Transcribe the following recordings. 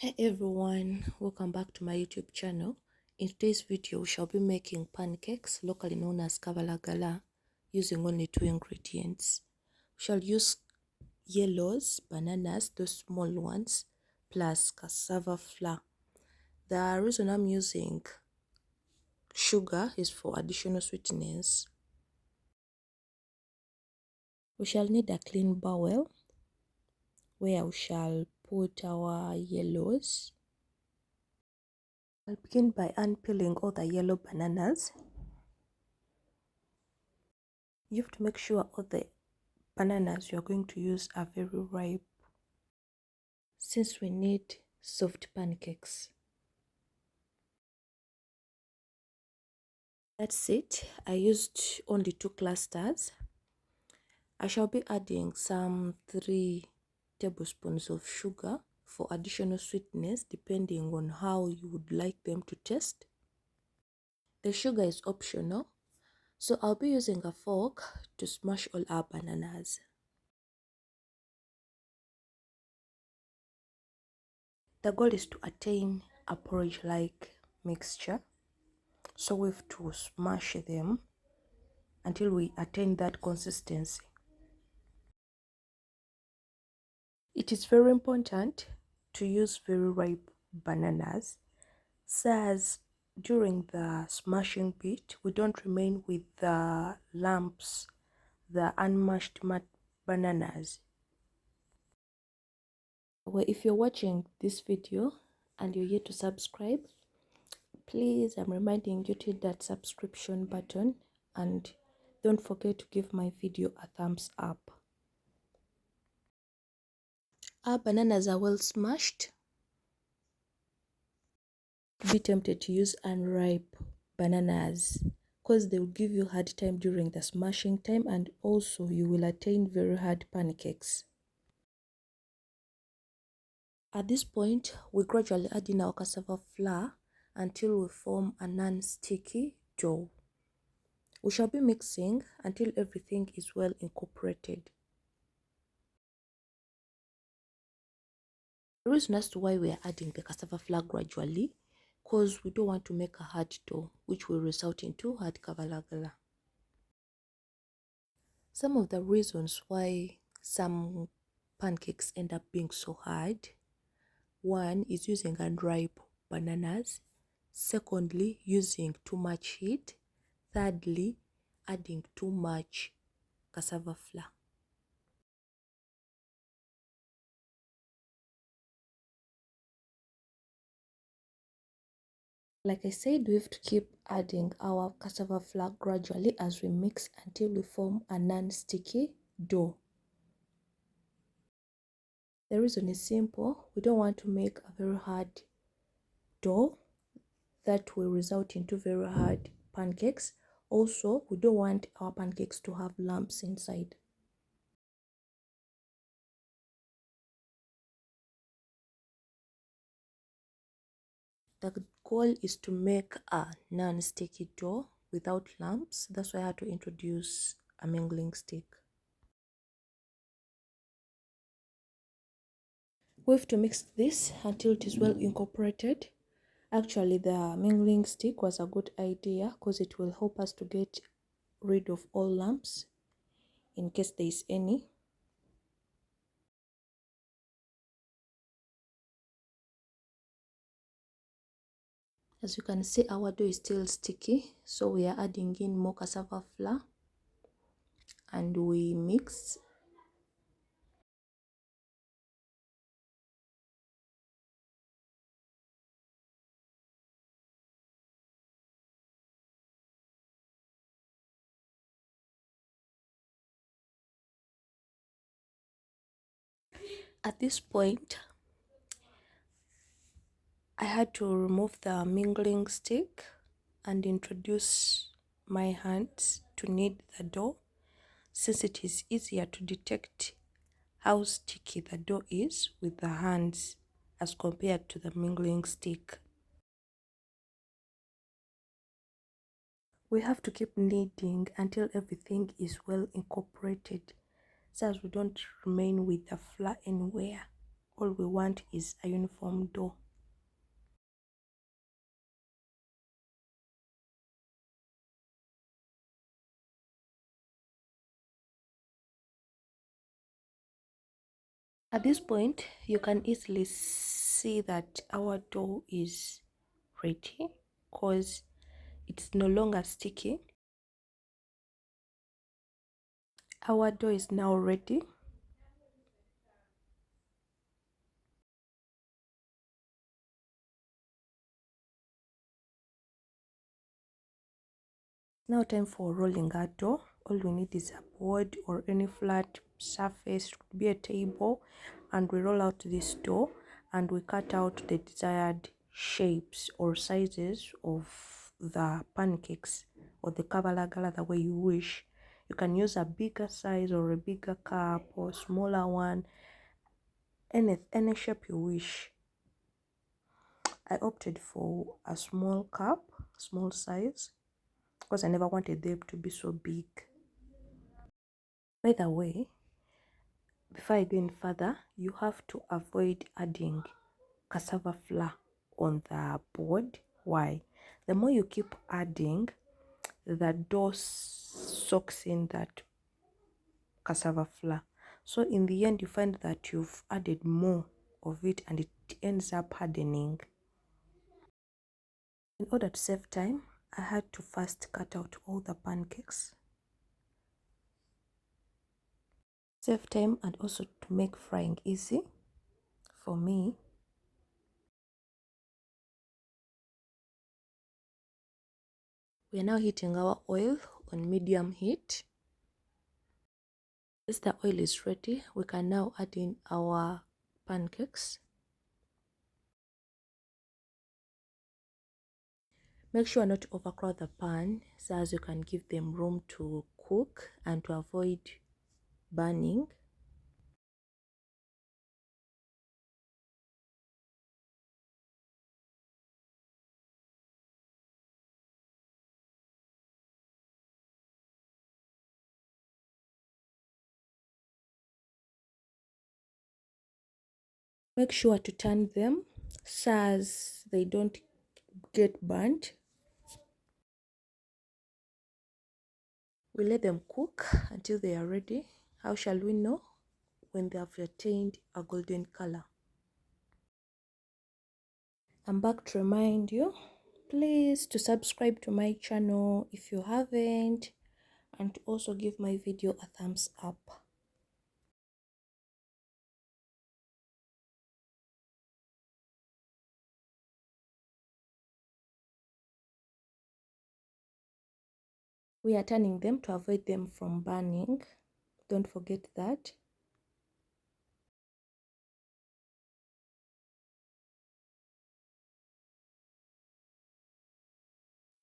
Hey everyone, welcome back to my YouTube channel. In today's video, we shall be making pancakes, locally known as kabalagala, using only 2 ingredients. We shall use yellows, bananas, those small ones, plus cassava flour. The reason I'm using sugar is for additional sweetness. We shall need a clean bowl where we shall put our yellows. I'll begin by unpeeling all the yellow bananas. You have to make sure all the bananas you're going to use are very ripe, since we need soft pancakes. That's it. I used only 2 clusters. I shall be adding some 3 tablespoons of sugar for additional sweetness, depending on how you would like them to taste. The sugar is optional, so I'll be using a fork to smash all our bananas. The goal is to attain a porridge-like mixture, so we have to smash them until we attain that consistency. It is very important to use very ripe bananas, so as during the smashing bit we don't remain with the lumps, the unmashed bananas. Well, if you're watching this video and you're yet to subscribe, please, I'm reminding you to hit that subscription button and don't forget to give my video a thumbs up. Our bananas are well smashed. Be tempted to use unripe bananas because they will give you hard time during the smashing time, and also you will attain very hard pancakes. At this point, we gradually add in our cassava flour until we form a non-sticky dough. We shall be mixing until everything is well incorporated. The reason as to why we are adding the cassava flour gradually, because we don't want to make a hard dough, which will result into hard kabalagala. Some of the reasons why some pancakes end up being so hard: one is using unripe bananas, secondly, using too much heat, thirdly, adding too much cassava flour. Like I said, we have to keep adding our cassava flour gradually as we mix until we form a non-sticky dough. The reason is simple: we don't want to make a very hard dough that will result into very hard pancakes. Also, we don't want our pancakes to have lumps inside. The goal is to make a non-sticky dough without lumps. That's why I had to introduce a mingling stick. We have to mix this until it is well incorporated. Actually, the mingling stick was a good idea because it will help us to get rid of all lumps in case there is any. As you can see, our dough is still sticky, so we are adding in more cassava flour and we mix. At this point, I had to remove the mingling stick and introduce my hands to knead the dough, since it is easier to detect how sticky the dough is with the hands as compared to the mingling stick. We have to keep kneading until everything is well incorporated, so as we don't remain with the flour anywhere. All we want is a uniform dough. At this point, you can easily see that our dough is ready because it's no longer sticky. Our dough is now ready. Now time for rolling our dough. All we need is a board or any flat surface, it could be a table, and we roll out this dough and we cut out the desired shapes or sizes of the pancakes or the kabalagala, the way you wish. You can use a bigger size or a bigger cup or smaller one, any shape you wish. I opted for a small cup, small size, because I never wanted them to be so big. By the way, before I go any further, you have to avoid adding cassava flour on the board. Why? The more you keep adding, the dough soaks in that cassava flour. So in the end, you find that you've added more of it and it ends up hardening. In order to save time, I had to first cut out all the pancakes. Save time and also to make frying easy for me. We are now heating our oil on medium heat. Once the oil is ready, we can now add in our pancakes. Make sure not to overcrowd the pan so as you can give them room to cook and to avoid burning. Make sure to turn them so as they don't get burnt. We let them cook until they are ready. How shall we know? When they have attained a golden color. I'm back to remind you, please, to subscribe to my channel if you haven't, and to also give my video a thumbs up. We are turning them to avoid them from burning. Don't forget that.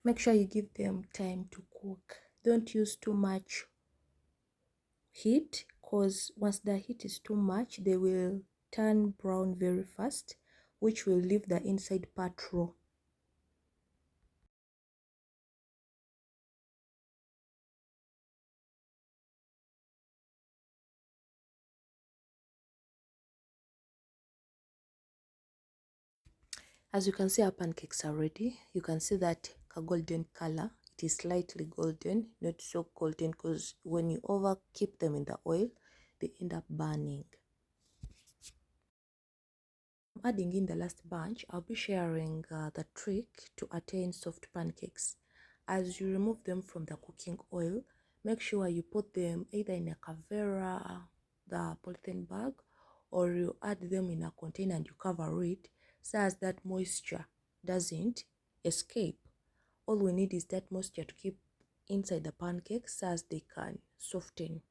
Make sure you give them time to cook. Don't use too much heat, because once the heat is too much, they will turn brown very fast, which will leave the inside part raw. As you can see, our pancakes are ready. You can see that a golden color. It is slightly golden, not so golden, because when you over keep them in the oil, they end up burning. Adding in the last batch, I'll be sharing the trick to attain soft pancakes. As you remove them from the cooking oil, make sure you put them either in a kavera, the polythene bag, or you add them in a container and you cover it so as that moisture doesn't escape. All we need is that moisture to keep inside the pancakes so as they can soften.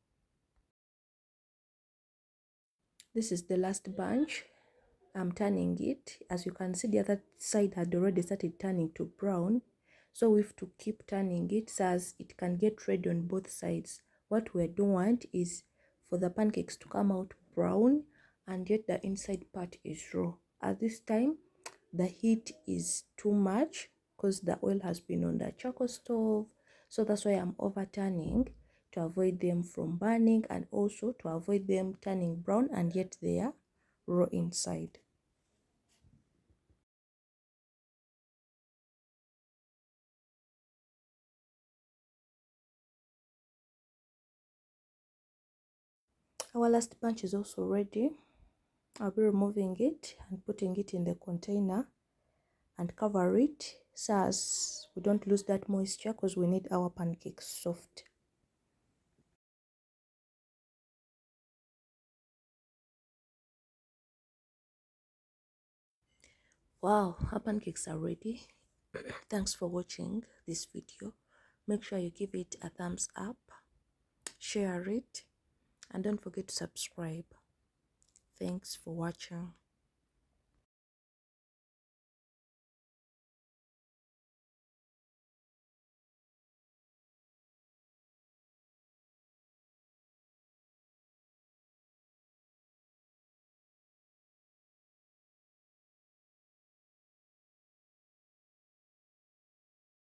This is the last bunch. I'm turning it. As you can see, the other side had already started turning to brown, so we have to keep turning it so as it can get red on both sides. What we don't want is for the pancakes to come out brown and yet the inside part is raw. At this time, the heat is too much because the oil has been on the charcoal stove, so that's why I'm overturning to avoid them from burning and also to avoid them turning brown and yet they are raw inside. Our last batch is also ready. I'll be removing it and putting it in the container and cover it so as we don't lose that moisture, because we need our pancakes soft. Wow, our pancakes are ready. Thanks for watching this video. Make sure you give it a thumbs up, share it, and don't forget to subscribe. Thanks for watching.